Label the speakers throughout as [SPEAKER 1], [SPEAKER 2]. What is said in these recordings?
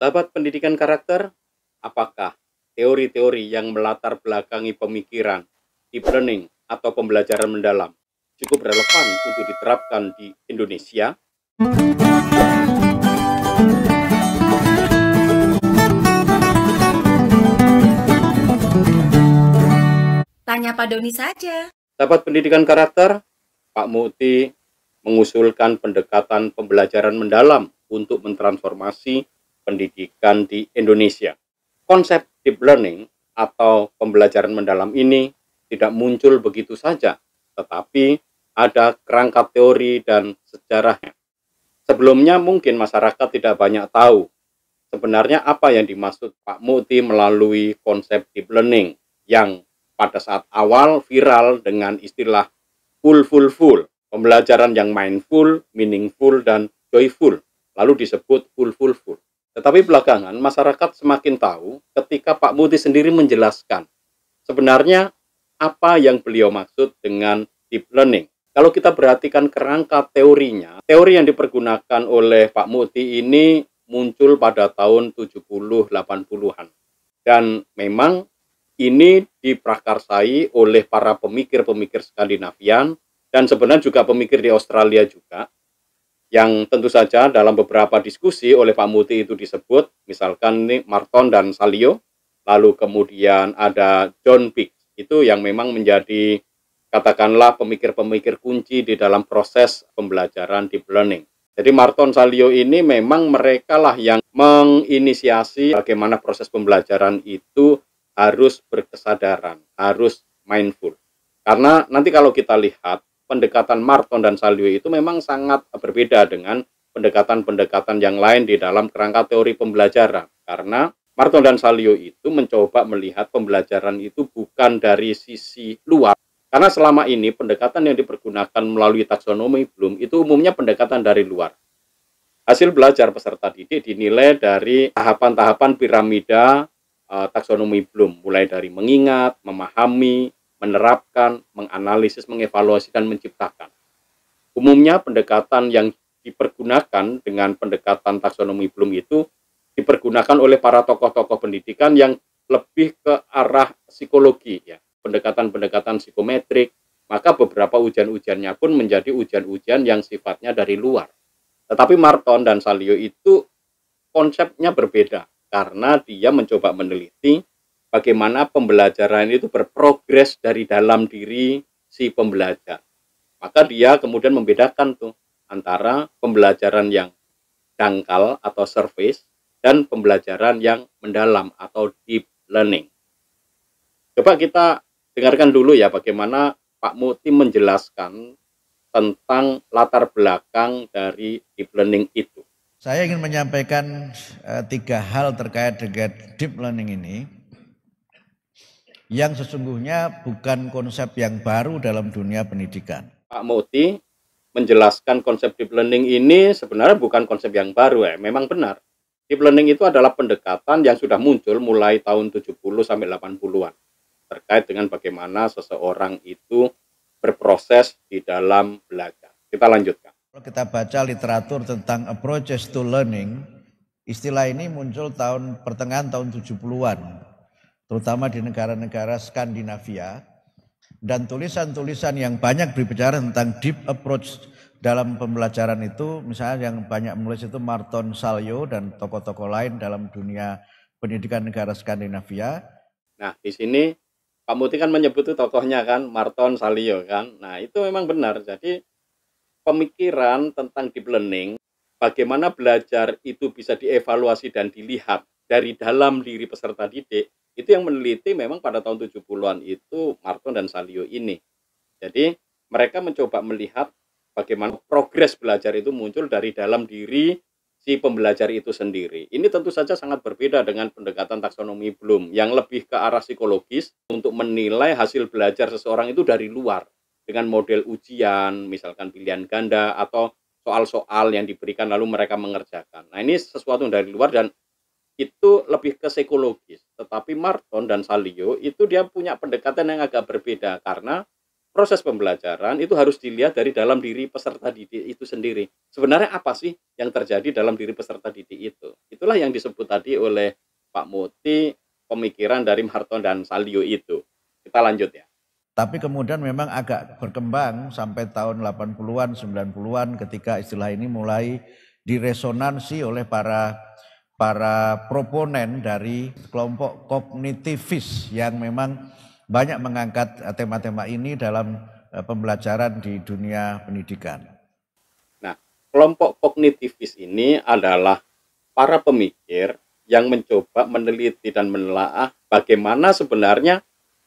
[SPEAKER 1] Sahabat pendidikan karakter, apakah teori-teori yang melatar belakangi pemikiran, deep learning, atau pembelajaran mendalam cukup relevan untuk diterapkan di Indonesia?
[SPEAKER 2] Tanya Pak Doni saja.
[SPEAKER 1] Sahabat pendidikan karakter, Pak Muti mengusulkan pendekatan pembelajaran mendalam untuk mentransformasi pendidikan di Indonesia. Konsep deep learning atau pembelajaran mendalam ini tidak muncul begitu saja, tetapi ada kerangka teori dan sejarahnya. Sebelumnya mungkin masyarakat tidak banyak tahu sebenarnya apa yang dimaksud Pak Muti melalui konsep deep learning yang pada saat awal viral dengan istilah full. Pembelajaran yang mindful, meaningful, dan joyful. Lalu disebut full. Tetapi belakangan masyarakat semakin tahu ketika Pak Muti sendiri menjelaskan sebenarnya apa yang beliau maksud dengan deep learning. Kalau kita perhatikan kerangka teorinya, teori yang dipergunakan oleh Pak Muti ini muncul pada tahun 70-80-an. Dan memang ini diprakarsai oleh para pemikir-pemikir Skandinavian dan sebenarnya juga pemikir di Australia juga, yang tentu saja dalam beberapa diskusi oleh Pak Muti itu disebut, misalkan ini Marton dan Salio, lalu kemudian ada John Biggs, itu yang memang menjadi katakanlah pemikir-pemikir kunci di dalam proses pembelajaran deep learning. Jadi Marton Salio ini memang mereka lah yang menginisiasi bagaimana proses pembelajaran itu harus berkesadaran, harus mindful. Karena nanti kalau kita lihat pendekatan Marton dan Salio itu memang sangat berbeda dengan pendekatan-pendekatan yang lain di dalam kerangka teori pembelajaran. Karena Marton dan Salio itu mencoba melihat pembelajaran itu bukan dari sisi luar. Karena selama ini pendekatan yang dipergunakan melalui taksonomi Bloom itu umumnya pendekatan dari luar. Hasil belajar peserta didik dinilai dari tahapan-tahapan piramida taksonomi Bloom, mulai dari mengingat, memahami, menerapkan, menganalisis, mengevaluasi, dan menciptakan. Umumnya pendekatan yang dipergunakan dengan pendekatan taksonomi Bloom itu dipergunakan oleh para tokoh-tokoh pendidikan yang lebih ke arah psikologi, ya, pendekatan-pendekatan psikometrik, maka beberapa ujian-ujiannya pun menjadi ujian-ujian yang sifatnya dari luar. Tetapi Marton dan Salio itu konsepnya berbeda, karena dia mencoba meneliti bagaimana pembelajaran itu berprogres dari dalam diri si pembelajar. Maka dia kemudian membedakan tuh antara pembelajaran yang dangkal atau surface dan pembelajaran yang mendalam atau deep learning. Coba kita dengarkan dulu ya bagaimana Pak Muti menjelaskan tentang latar belakang dari deep learning itu.
[SPEAKER 3] Saya ingin menyampaikan 3 hal terkait dengan deep learning ini yang sesungguhnya bukan konsep yang baru dalam dunia pendidikan.
[SPEAKER 1] Pak Muti menjelaskan konsep deep learning ini sebenarnya bukan konsep yang baru, ya. Memang benar. Deep learning itu adalah pendekatan yang sudah muncul mulai tahun 70 sampai 80-an terkait dengan bagaimana seseorang itu berproses di dalam belajar. Kita lanjutkan.
[SPEAKER 3] Kalau kita baca literatur tentang approaches to learning, istilah ini muncul pertengahan tahun 70-an, terutama di negara-negara Skandinavia, dan tulisan-tulisan yang banyak berbicara tentang deep approach dalam pembelajaran itu, misalnya yang banyak menulis itu Marton Salio dan tokoh-tokoh lain dalam dunia pendidikan negara Skandinavia.
[SPEAKER 1] Nah, di sini Pak Muti kan menyebut itu tokohnya kan, Marton Salio kan. Nah, itu memang benar. Jadi pemikiran tentang deep learning, bagaimana belajar itu bisa dievaluasi dan dilihat dari dalam diri peserta didik, itu yang meneliti memang pada tahun 70-an itu Marton dan Salio ini. Jadi mereka mencoba melihat bagaimana progres belajar itu muncul dari dalam diri si pembelajar itu sendiri. Ini tentu saja sangat berbeda dengan pendekatan taksonomi Bloom yang lebih ke arah psikologis untuk menilai hasil belajar seseorang itu dari luar dengan model ujian, misalkan pilihan ganda atau soal-soal yang diberikan lalu mereka mengerjakan. Nah, ini sesuatu dari luar dan itu lebih ke psikologis. Tetapi Marton dan Salio itu dia punya pendekatan yang agak berbeda karena proses pembelajaran itu harus dilihat dari dalam diri peserta didik itu sendiri. Sebenarnya apa sih yang terjadi dalam diri peserta didik itu? Itulah yang disebut tadi oleh Pak Muti, pemikiran dari Harto dan Saldio itu. Kita lanjut ya.
[SPEAKER 3] Tapi kemudian memang agak berkembang sampai tahun 80-an, 90-an ketika istilah ini mulai diresonansi oleh para proponen dari kelompok kognitivis yang memang banyak mengangkat tema-tema ini dalam pembelajaran di dunia pendidikan.
[SPEAKER 1] Nah, kelompok kognitivis ini adalah para pemikir yang mencoba meneliti dan menelaah bagaimana sebenarnya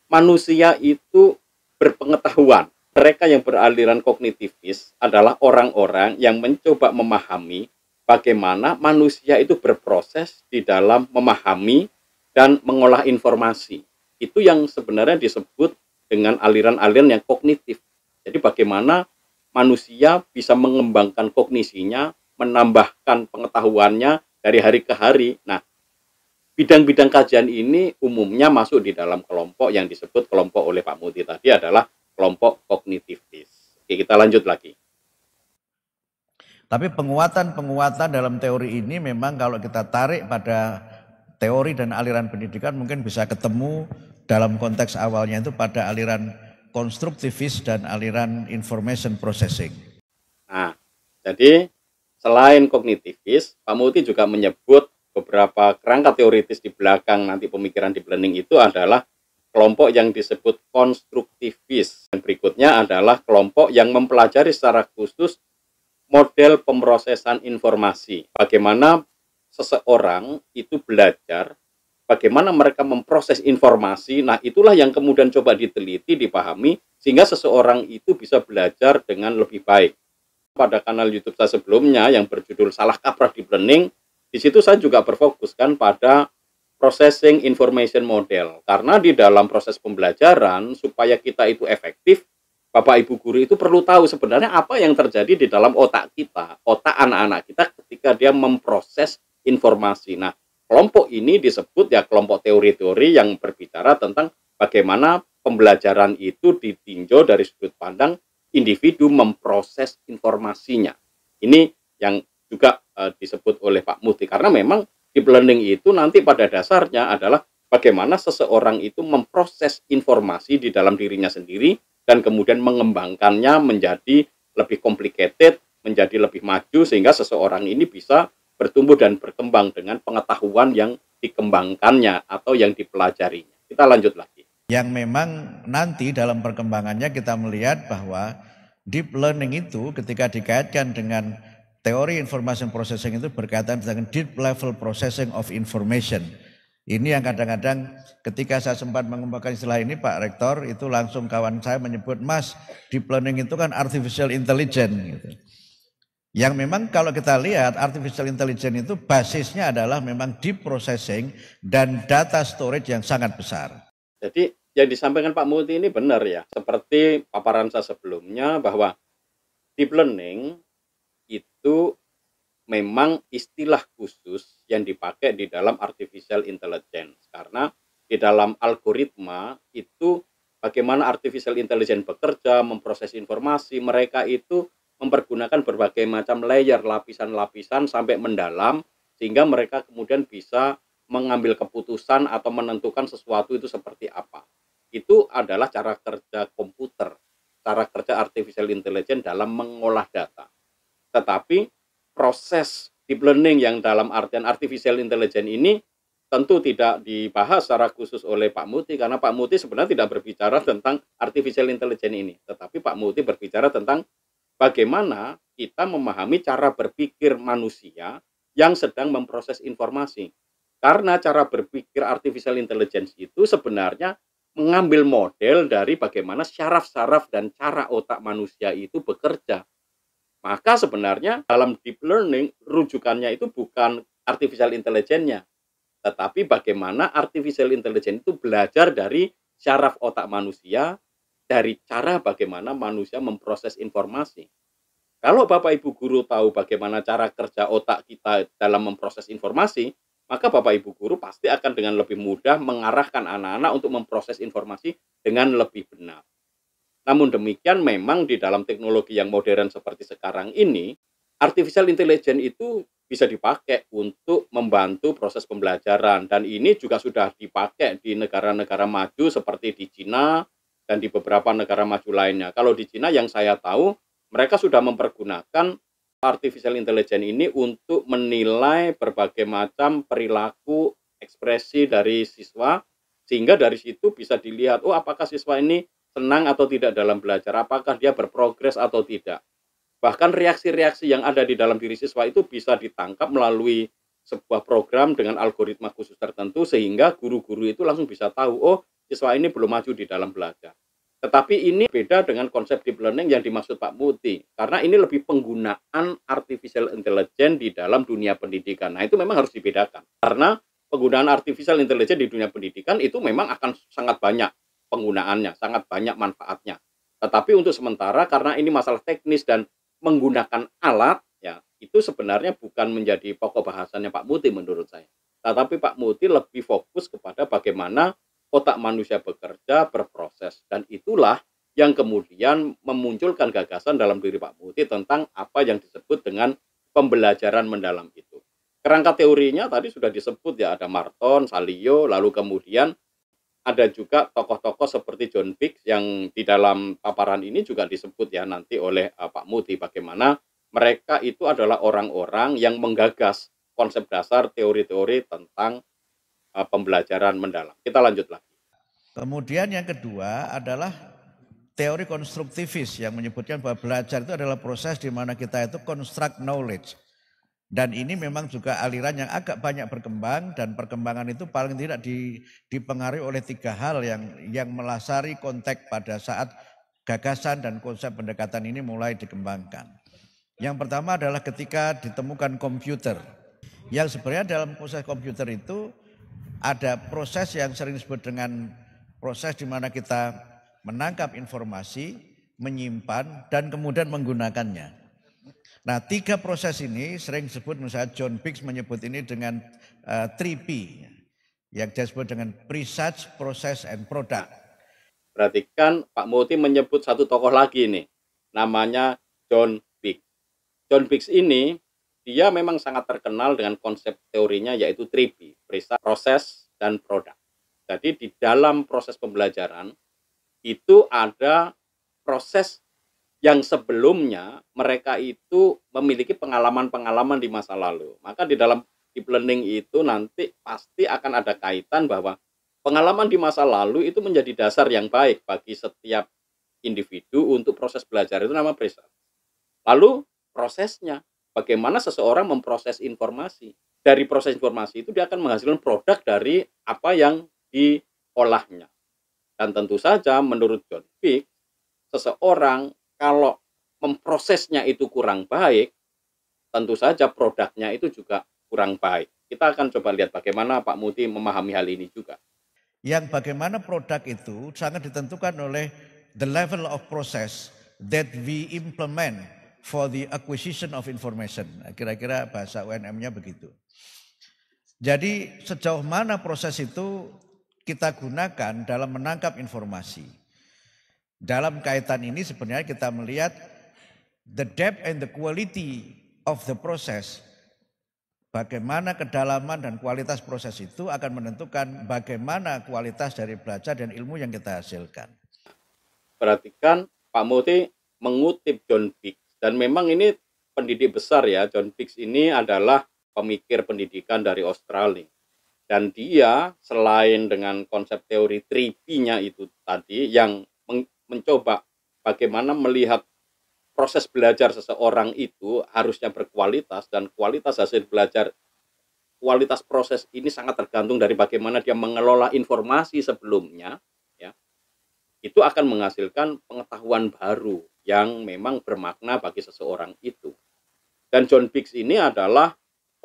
[SPEAKER 1] manusia itu berpengetahuan. Mereka yang beraliran kognitivis adalah orang-orang yang mencoba memahami bagaimana manusia itu berproses di dalam memahami dan mengolah informasi. Itu yang sebenarnya disebut dengan aliran-aliran yang kognitif. Jadi bagaimana manusia bisa mengembangkan kognisinya, menambahkan pengetahuannya dari hari ke hari. Nah, bidang-bidang kajian ini umumnya masuk di dalam kelompok yang disebut kelompok oleh Pak Muti tadi adalah kelompok kognitivis. Oke, kita lanjut lagi.
[SPEAKER 3] Tapi penguatan-penguatan dalam teori ini memang kalau kita tarik pada teori dan aliran pendidikan mungkin bisa ketemu dalam konteks awalnya itu pada aliran konstruktivis dan aliran information processing.
[SPEAKER 1] Nah, jadi selain kognitivis, Pak Muti juga menyebut beberapa kerangka teoritis di belakang nanti pemikiran deep learning itu adalah kelompok yang disebut konstruktivis. Dan berikutnya adalah kelompok yang mempelajari secara khusus model pemrosesan informasi. Bagaimana seseorang itu belajar, bagaimana mereka memproses informasi. Nah, itulah yang kemudian coba diteliti, dipahami, sehingga seseorang itu bisa belajar dengan lebih baik. Pada kanal YouTube saya sebelumnya yang berjudul Salah Kaprah Deep Learning, di situ saya juga berfokuskan pada processing information model. Karena di dalam proses pembelajaran, supaya kita itu efektif, Bapak Ibu guru itu perlu tahu sebenarnya apa yang terjadi di dalam otak kita, otak anak-anak kita ketika dia memproses informasi. Nah, kelompok ini disebut ya kelompok teori-teori yang berbicara tentang bagaimana pembelajaran itu ditinjau dari sudut pandang individu memproses informasinya. Ini yang juga disebut oleh Pak Muti, karena memang deep learning itu nanti pada dasarnya adalah bagaimana seseorang itu memproses informasi di dalam dirinya sendiri dan kemudian mengembangkannya menjadi lebih complicated, menjadi lebih maju sehingga seseorang ini bisa bertumbuh dan berkembang dengan pengetahuan yang dikembangkannya atau yang dipelajarinya. Kita lanjut lagi.
[SPEAKER 3] Yang memang nanti dalam perkembangannya kita melihat bahwa deep learning itu ketika dikaitkan dengan teori information processing itu berkaitan dengan deep level processing of information. Ini yang kadang-kadang ketika saya sempat mengembangkan istilah ini Pak Rektor, itu langsung kawan saya menyebut, Mas, deep learning itu kan artificial intelligence gitu. Yang memang kalau kita lihat artificial intelligence itu basisnya adalah memang deep processing dan data storage yang sangat besar.
[SPEAKER 1] Jadi yang disampaikan Pak Muti ini benar ya. Seperti paparan saya sebelumnya bahwa deep learning itu memang istilah khusus yang dipakai di dalam artificial intelligence. Karena di dalam algoritma itu bagaimana artificial intelligence bekerja, memproses informasi, mereka itu mempergunakan berbagai macam layer, lapisan-lapisan sampai mendalam, sehingga mereka kemudian bisa mengambil keputusan atau menentukan sesuatu itu seperti apa. Itu adalah cara kerja komputer, cara kerja artificial intelligence dalam mengolah data. Tetapi proses deep learning yang dalam artian artificial intelligence ini tentu tidak dibahas secara khusus oleh Pak Muti, karena Pak Muti sebenarnya tidak berbicara tentang artificial intelligence ini. Tetapi Pak Muti berbicara tentang bagaimana kita memahami cara berpikir manusia yang sedang memproses informasi. Karena cara berpikir artificial intelligence itu sebenarnya mengambil model dari bagaimana syaraf-syaraf dan cara otak manusia itu bekerja. Maka sebenarnya dalam deep learning rujukannya itu bukan artificial intelligence-nya, tetapi bagaimana artificial intelligence itu belajar dari syaraf otak manusia, dari cara bagaimana manusia memproses informasi. Kalau Bapak Ibu guru tahu bagaimana cara kerja otak kita dalam memproses informasi, maka Bapak Ibu guru pasti akan dengan lebih mudah mengarahkan anak-anak untuk memproses informasi dengan lebih benar. Namun demikian memang di dalam teknologi yang modern seperti sekarang ini, artificial intelligence itu bisa dipakai untuk membantu proses pembelajaran dan ini juga sudah dipakai di negara-negara maju seperti di Cina dan di beberapa negara maju lainnya. Kalau di Cina yang saya tahu, mereka sudah mempergunakan artificial intelligence ini untuk menilai berbagai macam perilaku ekspresi dari siswa sehingga dari situ bisa dilihat, oh apakah siswa ini senang atau tidak dalam belajar, apakah dia berprogres atau tidak. Bahkan reaksi-reaksi yang ada di dalam diri siswa itu bisa ditangkap melalui sebuah program dengan algoritma khusus tertentu sehingga guru-guru itu langsung bisa tahu, oh siswa ini belum maju di dalam belajar. Tetapi ini beda dengan konsep deep learning yang dimaksud Pak Muti, karena ini lebih penggunaan artificial intelligence di dalam dunia pendidikan. Nah itu memang harus dibedakan, karena penggunaan artificial intelligence di dunia pendidikan itu memang akan sangat banyak penggunaannya, sangat banyak manfaatnya. Tetapi untuk sementara karena ini masalah teknis dan menggunakan alat, ya itu sebenarnya bukan menjadi pokok bahasannya Pak Muti menurut saya. Tetapi Pak Muti lebih fokus kepada bagaimana otak manusia bekerja, berproses. Dan itulah yang kemudian memunculkan gagasan dalam diri Pak Muti tentang apa yang disebut dengan pembelajaran mendalam itu. Kerangka teorinya tadi sudah disebut ya, ada Marton, Salio, lalu kemudian ada juga tokoh-tokoh seperti John Biggs yang di dalam paparan ini juga disebut ya nanti oleh Pak Muti bagaimana mereka itu adalah orang-orang yang menggagas konsep dasar teori-teori tentang pembelajaran mendalam. Kita lanjut lagi.
[SPEAKER 3] Kemudian yang kedua adalah teori konstruktivis yang menyebutkan bahwa belajar itu adalah proses di mana kita itu construct knowledge. Dan ini memang juga aliran yang agak banyak berkembang dan perkembangan itu paling tidak dipengaruhi oleh tiga hal yang melasari konteks pada saat gagasan dan konsep pendekatan ini mulai dikembangkan. Yang pertama adalah ketika ditemukan komputer. Yang sebenarnya dalam proses komputer itu ada proses yang sering disebut dengan proses di mana kita menangkap informasi, menyimpan dan kemudian menggunakannya. Nah, tiga proses ini sering disebut, misalnya John Biggs menyebut ini dengan 3P, yang disebut dengan Research, Process, and Product.
[SPEAKER 1] Perhatikan Pak Muti menyebut satu tokoh lagi nih, namanya John Biggs. John Biggs ini, dia memang sangat terkenal dengan konsep teorinya yaitu 3P, Research, Process, dan Product. Jadi di dalam proses pembelajaran, itu ada proses yang sebelumnya mereka itu memiliki pengalaman-pengalaman di masa lalu. Maka di dalam deep learning itu nanti pasti akan ada kaitan bahwa pengalaman di masa lalu itu menjadi dasar yang baik bagi setiap individu untuk proses belajar itu nama research. Lalu prosesnya, bagaimana seseorang memproses informasi. Dari proses informasi itu dia akan menghasilkan produk dari apa yang diolahnya. Dan tentu saja menurut John Biggs, seseorang kalau memprosesnya itu kurang baik, tentu saja produknya itu juga kurang baik. Kita akan coba lihat bagaimana Pak Muti memahami hal ini juga.
[SPEAKER 3] Yang bagaimana produk itu sangat ditentukan oleh the level of process that we implement for the acquisition of information. Kira-kira bahasa UNM-nya begitu. Jadi sejauh mana proses itu kita gunakan dalam menangkap informasi. Dalam kaitan ini sebenarnya kita melihat the depth and the quality of the process. Bagaimana kedalaman dan kualitas proses itu akan menentukan bagaimana kualitas dari belajar dan ilmu yang kita hasilkan.
[SPEAKER 1] Perhatikan Pak Muti mengutip John Biggs dan memang ini pendidik besar ya. John Biggs ini adalah pemikir pendidikan dari Australia. Dan dia selain dengan konsep teori 3P-nya itu tadi yang mencoba bagaimana melihat proses belajar seseorang itu harusnya berkualitas dan kualitas hasil belajar, kualitas proses ini sangat tergantung dari bagaimana dia mengelola informasi sebelumnya, ya. Itu akan menghasilkan pengetahuan baru yang memang bermakna bagi seseorang itu. Dan John Biggs ini adalah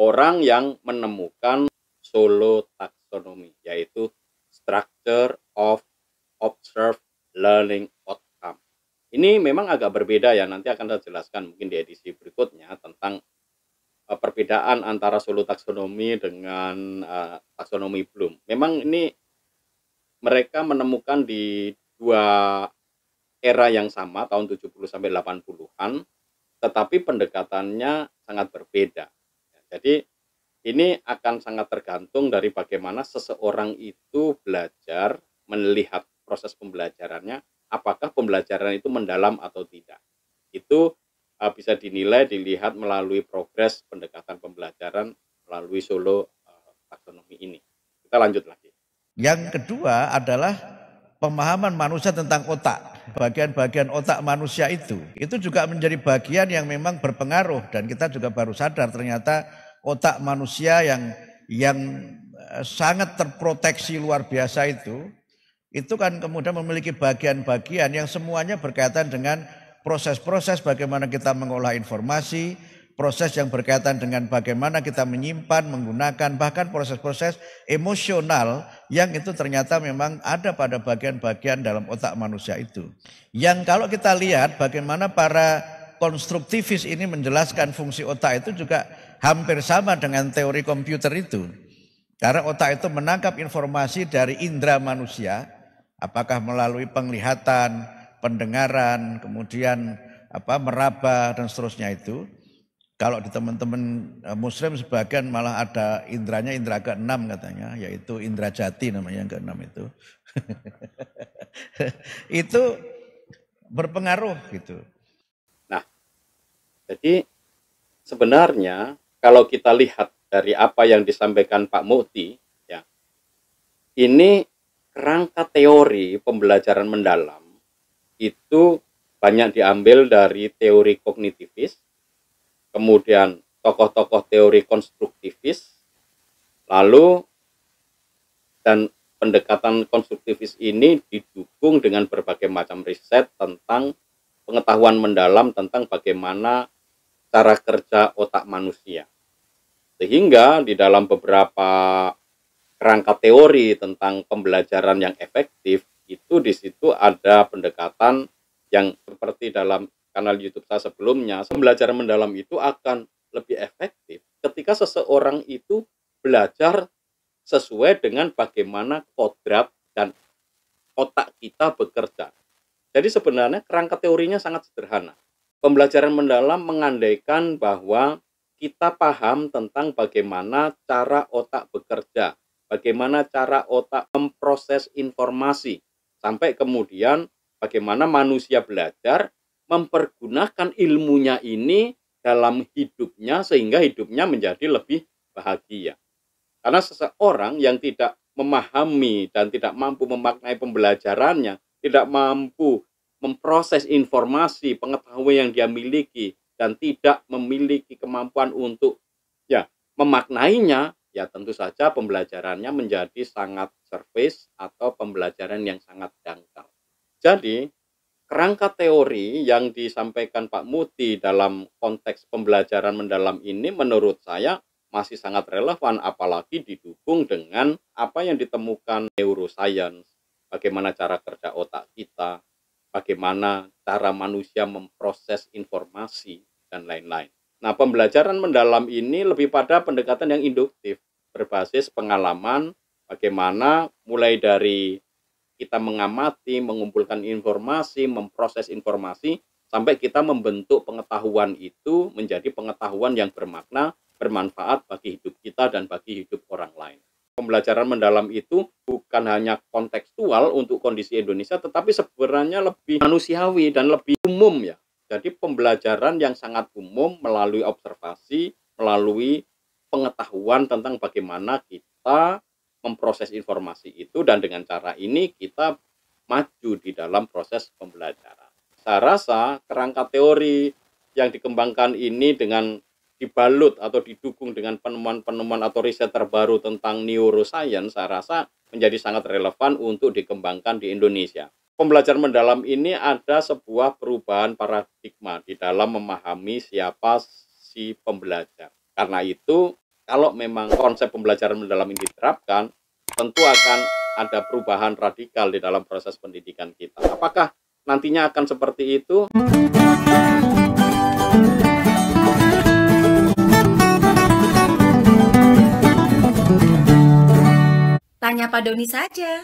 [SPEAKER 1] orang yang menemukan solo taxonomy, yaitu structure of observed learning outcome. Ini memang agak berbeda ya, nanti akan saya jelaskan mungkin di edisi berikutnya tentang perbedaan antara solo taksonomi dengan taksonomi Bloom. Memang ini mereka menemukan di dua era yang sama tahun 70 sampai 80-an, tetapi pendekatannya sangat berbeda. Jadi ini akan sangat tergantung dari bagaimana seseorang itu belajar, melihat proses pembelajarannya, apakah pembelajaran itu mendalam atau tidak. Itu bisa dinilai, dilihat melalui progres pendekatan pembelajaran melalui Solo taksonomi ini. Kita lanjut lagi.
[SPEAKER 3] Yang kedua adalah pemahaman manusia tentang otak. Bagian-bagian otak manusia itu juga menjadi bagian yang memang berpengaruh, dan kita juga baru sadar ternyata otak manusia yang sangat terproteksi luar biasa itu kan kemudian memiliki bagian-bagian yang semuanya berkaitan dengan proses-proses bagaimana kita mengolah informasi, proses yang berkaitan dengan bagaimana kita menyimpan, menggunakan, bahkan proses-proses emosional yang itu ternyata memang ada pada bagian-bagian dalam otak manusia itu. Yang kalau kita lihat bagaimana para konstruktivis ini menjelaskan fungsi otak itu juga hampir sama dengan teori komputer itu. Karena otak itu menangkap informasi dari indera manusia, apakah melalui penglihatan, pendengaran, kemudian meraba dan seterusnya itu. Kalau di teman-teman muslim sebagian malah ada indranya, indra ke-6 katanya, yaitu indra jati namanya yang ke-6 itu. Itu berpengaruh gitu.
[SPEAKER 1] Nah, jadi sebenarnya kalau kita lihat dari apa yang disampaikan Pak Mukti, ya, ini kerangka teori pembelajaran mendalam itu banyak diambil dari teori kognitivis, kemudian tokoh-tokoh teori konstruktivis, lalu dan pendekatan konstruktivis ini didukung dengan berbagai macam riset tentang pengetahuan mendalam tentang bagaimana cara kerja otak manusia. Sehingga di dalam beberapa kerangka teori tentang pembelajaran yang efektif, itu di situ ada pendekatan yang seperti dalam kanal YouTube saya sebelumnya, pembelajaran mendalam itu akan lebih efektif ketika seseorang itu belajar sesuai dengan bagaimana kodrat dan otak kita bekerja. Jadi sebenarnya kerangka teorinya sangat sederhana. Pembelajaran mendalam mengandaikan bahwa kita paham tentang bagaimana cara otak bekerja, bagaimana cara otak memproses informasi, sampai kemudian bagaimana manusia belajar mempergunakan ilmunya ini dalam hidupnya sehingga hidupnya menjadi lebih bahagia. Karena seseorang yang tidak memahami dan tidak mampu memaknai pembelajarannya, tidak mampu memproses informasi, pengetahuan yang dia miliki, dan tidak memiliki kemampuan untuk memaknainya, ya tentu saja pembelajarannya menjadi sangat surface atau pembelajaran yang sangat dangkal. Jadi kerangka teori yang disampaikan Pak Mukti dalam konteks pembelajaran mendalam ini menurut saya masih sangat relevan, apalagi didukung dengan apa yang ditemukan neuroscience, bagaimana cara kerja otak kita, bagaimana cara manusia memproses informasi, dan lain-lain. Nah, pembelajaran mendalam ini lebih pada pendekatan yang induktif, berbasis pengalaman, bagaimana mulai dari kita mengamati, mengumpulkan informasi, memproses informasi, sampai kita membentuk pengetahuan itu menjadi pengetahuan yang bermakna, bermanfaat bagi hidup kita dan bagi hidup orang lain. Pembelajaran mendalam itu bukan hanya kontekstual untuk kondisi Indonesia, tetapi sebenarnya lebih manusiawi dan lebih umum ya. Jadi pembelajaran yang sangat umum melalui observasi, melalui pengetahuan tentang bagaimana kita memproses informasi itu, dan dengan cara ini kita maju di dalam proses pembelajaran. Saya rasa kerangka teori yang dikembangkan ini dengan dibalut atau didukung dengan penemuan-penemuan atau riset terbaru tentang neuroscience, saya rasa menjadi sangat relevan untuk dikembangkan di Indonesia. Pembelajaran mendalam ini ada sebuah perubahan paradigma di dalam memahami siapa si pembelajar. Karena itu, kalau memang konsep pembelajaran mendalam ini diterapkan, tentu akan ada perubahan radikal di dalam proses pendidikan kita. Apakah nantinya akan seperti itu?
[SPEAKER 2] Tanya Pak Doni saja.